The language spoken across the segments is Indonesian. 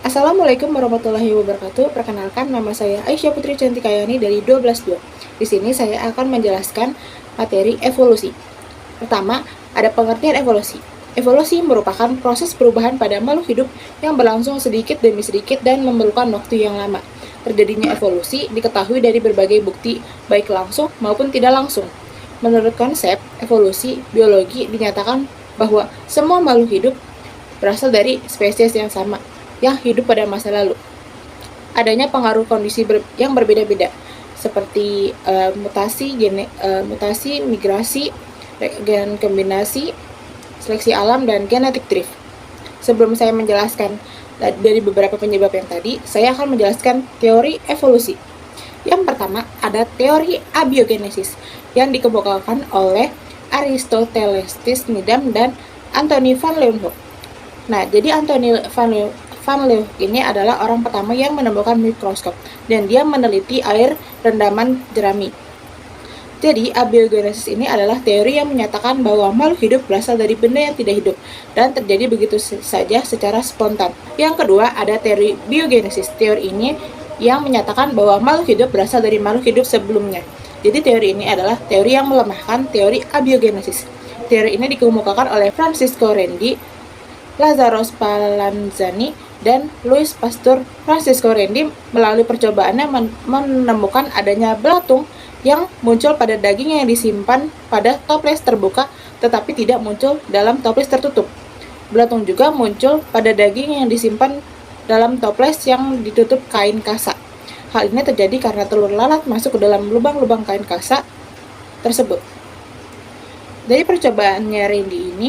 Assalamualaikum warahmatullahi wabarakatuh. Perkenalkan, nama saya Aisyah Putri Cantikayani dari 12.2. Di sini saya akan menjelaskan materi evolusi. Pertama, ada pengertian evolusi. Evolusi merupakan proses perubahan pada makhluk hidup yang berlangsung sedikit demi sedikit dan memerlukan waktu yang lama. Terjadinya evolusi diketahui dari berbagai bukti, baik langsung maupun tidak langsung. Menurut konsep evolusi biologi dinyatakan bahwa semua makhluk hidup berasal dari spesies yang sama, yang hidup pada masa lalu. Adanya pengaruh kondisi yang berbeda-beda, seperti mutasi, migrasi, gen kombinasi, seleksi alam, dan genetik drift. Sebelum saya menjelaskan dari beberapa penyebab yang tadi, saya akan menjelaskan teori evolusi. Yang pertama, ada teori abiogenesis yang dikemukakan oleh Aristoteles Nidam dan Anthony van Leeuwenhoek. Nah, jadi Anthony van Leeuwenhoek ini adalah orang pertama yang menemukan mikroskop, dan dia meneliti air rendaman jerami. Jadi, abiogenesis ini adalah teori yang menyatakan bahwa makhluk hidup berasal dari benda yang tidak hidup dan terjadi begitu saja secara spontan. Yang kedua, ada teori biogenesis. Teori ini yang menyatakan bahwa makhluk hidup berasal dari makhluk hidup sebelumnya. Jadi, teori ini adalah teori yang melemahkan teori abiogenesis. Teori ini dikemukakan oleh Francisco Redi, Lazzaro Spallanzani, dan Louis Pasteur. Francisco Redi melalui percobaannya menemukan adanya belatung yang muncul pada daging yang disimpan pada toples terbuka tetapi tidak muncul dalam toples tertutup. Belatung juga muncul pada daging yang disimpan dalam toples yang ditutup kain kasa. Hal ini terjadi karena telur lalat masuk ke dalam lubang-lubang kain kasa tersebut. Dari percobaannya Redi ini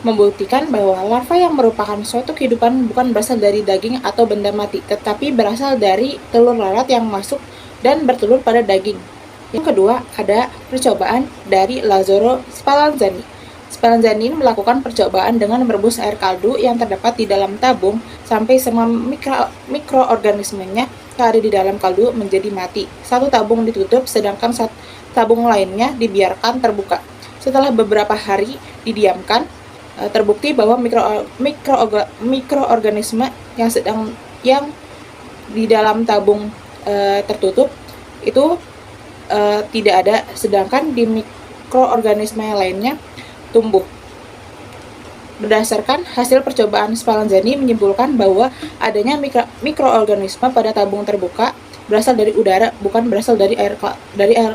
membuktikan bahwa larva yang merupakan suatu kehidupan bukan berasal dari daging atau benda mati, tetapi berasal dari telur lalat yang masuk dan bertelur pada daging. Yang kedua, ada percobaan dari Lazzaro Spallanzani. Spallanzani melakukan percobaan dengan merebus air kaldu yang terdapat di dalam tabung sampai semua mikroorganismenya yang ada di dalam kaldu menjadi mati. Satu tabung ditutup, sedangkan tabung lainnya dibiarkan terbuka. Setelah beberapa hari didiamkan, terbukti bahwa mikroorganisme yang di dalam tabung tertutup itu tidak ada, sedangkan di mikroorganisme yang lainnya tumbuh. Berdasarkan hasil percobaan, Spallanzani menyimpulkan bahwa adanya mikroorganisme pada tabung terbuka berasal dari udara, bukan berasal dari air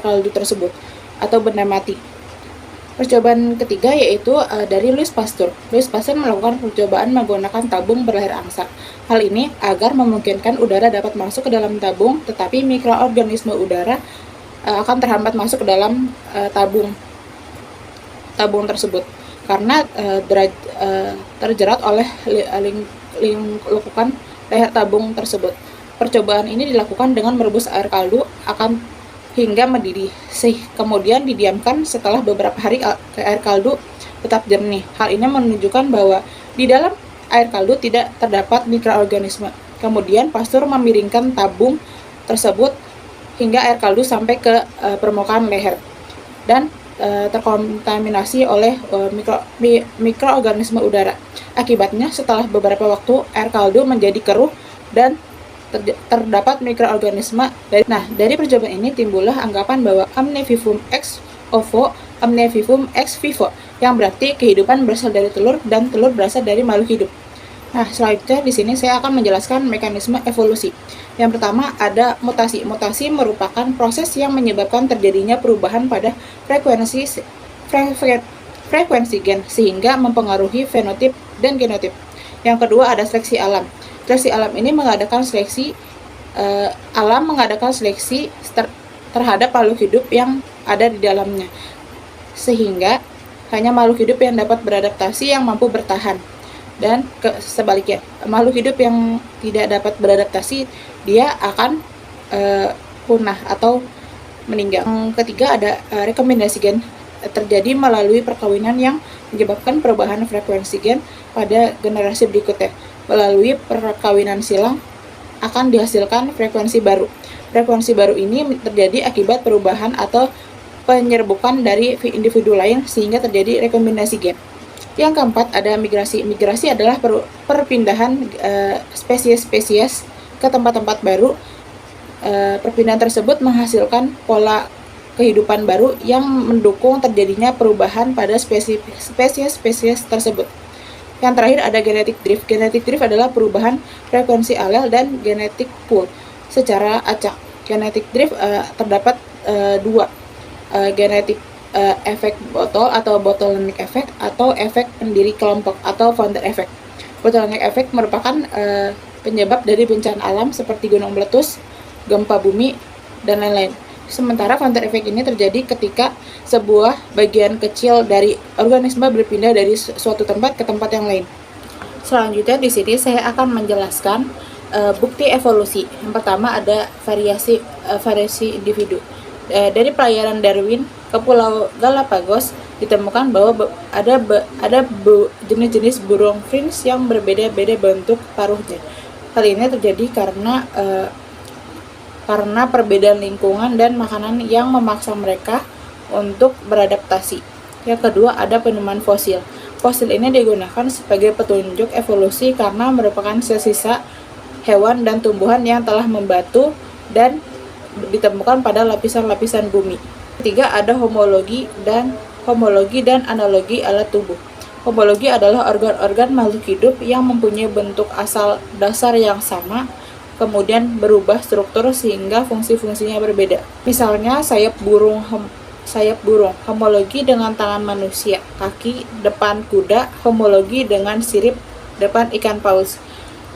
kaldu tersebut atau benda mati. Percobaan ketiga yaitu dari Louis Pasteur. Louis Pasteur melakukan percobaan menggunakan tabung berlayar angsa. Hal ini agar memungkinkan udara dapat masuk ke dalam tabung, tetapi mikroorganisme udara akan terhambat masuk ke dalam tabung tersebut karena terjerat oleh lekukan leher tabung tersebut. Percobaan ini dilakukan dengan merebus air kaldu hingga mendidih, kemudian didiamkan. Setelah beberapa hari air kaldu tetap jernih. Hal ini menunjukkan bahwa di dalam air kaldu tidak terdapat mikroorganisme. Kemudian Pasteur memiringkan tabung tersebut hingga air kaldu sampai ke permukaan leher dan terkontaminasi oleh mikroorganisme udara. Akibatnya, setelah beberapa waktu air kaldu menjadi keruh dan terdapat mikroorganisme. Dari percobaan ini timbullah anggapan bahwa omnivivum ex ovo, omnivivum ex vivo, yang berarti kehidupan berasal dari telur dan telur berasal dari makhluk hidup. Nah, selanjutnya di sini saya akan menjelaskan mekanisme evolusi. Yang pertama ada mutasi. Mutasi merupakan proses yang menyebabkan terjadinya perubahan pada frekuensi gen sehingga mempengaruhi fenotip dan genotip. Yang kedua ada seleksi alam. Seleksi alam ini mengadakan seleksi terhadap makhluk hidup yang ada di dalamnya, sehingga hanya makhluk hidup yang dapat beradaptasi yang mampu bertahan, dan sebaliknya makhluk hidup yang tidak dapat beradaptasi dia akan punah atau meninggal. Yang ketiga ada rekombinasi gen, terjadi melalui perkawinan yang menyebabkan perubahan frekuensi gen pada generasi berikutnya. Melalui perkawinan silang akan dihasilkan frekuensi baru. Frekuensi baru ini terjadi akibat perubahan atau penyerbukan dari individu lain sehingga terjadi rekombinasi gen. Yang keempat ada migrasi. Migrasi adalah perpindahan spesies-spesies ke tempat-tempat baru. Perpindahan tersebut menghasilkan pola kehidupan baru yang mendukung terjadinya perubahan pada spesies-spesies tersebut. Yang terakhir ada genetic drift. Genetic drift adalah perubahan frekuensi alel dan genetic pool secara acak. Genetic drift terdapat dua, genetic efek botol atau bottleneck effect atau efek pendiri kelompok atau founder effect. Bottleneck effect merupakan penyebab dari bencana alam seperti gunung meletus, gempa bumi, dan lain-lain. Sementara founder effect ini terjadi ketika sebuah bagian kecil dari organisme berpindah dari suatu tempat ke tempat yang lain. Selanjutnya di sini saya akan menjelaskan bukti evolusi. Yang pertama ada variasi individu. Dari pelayaran Darwin ke Pulau Galapagos ditemukan bahwa ada jenis-jenis burung finch yang berbeda-beda bentuk paruhnya. Hal ini terjadi karena perbedaan lingkungan dan makanan yang memaksa mereka untuk beradaptasi. Yang kedua ada penemuan fosil. Fosil ini digunakan sebagai petunjuk evolusi karena merupakan sisa hewan dan tumbuhan yang telah membatu dan ditemukan pada lapisan-lapisan bumi. Ketiga ada homologi dan analogi alat tubuh. Homologi adalah organ-organ makhluk hidup yang mempunyai bentuk asal dasar yang sama, kemudian berubah struktur sehingga fungsi-fungsinya berbeda. Misalnya sayap burung, homologi dengan tangan manusia, kaki depan kuda, homologi dengan sirip depan ikan paus.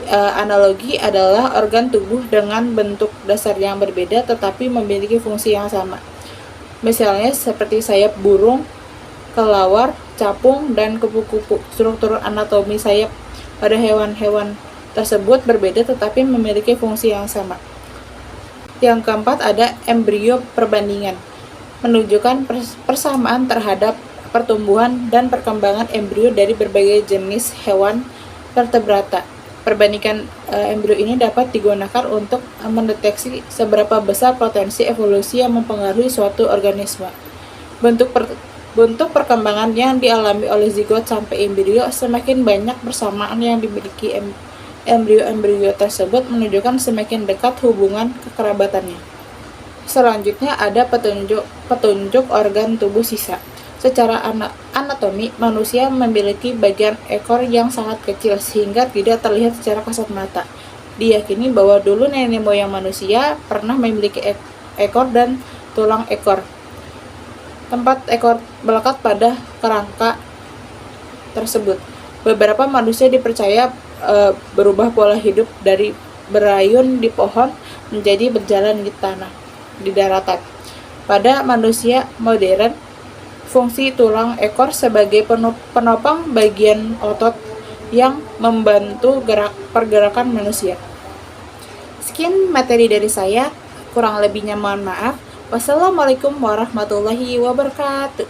Analogi adalah organ tubuh dengan bentuk dasar yang berbeda tetapi memiliki fungsi yang sama. Misalnya seperti sayap burung, kelawar, capung, dan kupu-kupu. Struktur anatomi sayap pada hewan-hewan tersebut berbeda tetapi memiliki fungsi yang sama. Yang keempat ada embrio perbandingan, menunjukkan persamaan terhadap pertumbuhan dan perkembangan embrio dari berbagai jenis hewan vertebrata. Perbandingan embrio ini dapat digunakan untuk mendeteksi seberapa besar potensi evolusi yang mempengaruhi suatu organisme. Bentuk perkembangan yang dialami oleh zigot sampai embrio, semakin banyak persamaan yang dimiliki embrio tersebut menunjukkan semakin dekat hubungan kekerabatannya. Selanjutnya ada petunjuk organ tubuh sisa. Secara anatomi, manusia memiliki bagian ekor yang sangat kecil sehingga tidak terlihat secara kasat mata. Diyakini bahwa dulu nenek moyang manusia pernah memiliki ekor dan tulang ekor. Tempat ekor melekat pada kerangka tersebut. Beberapa manusia dipercaya berubah pola hidup dari berayun di pohon menjadi berjalan di daratan. Pada manusia modern, fungsi tulang ekor sebagai penopang bagian otot yang membantu pergerakan manusia. Sekian materi dari saya, kurang lebihnya mohon maaf. Wassalamualaikum warahmatullahi wabarakatuh.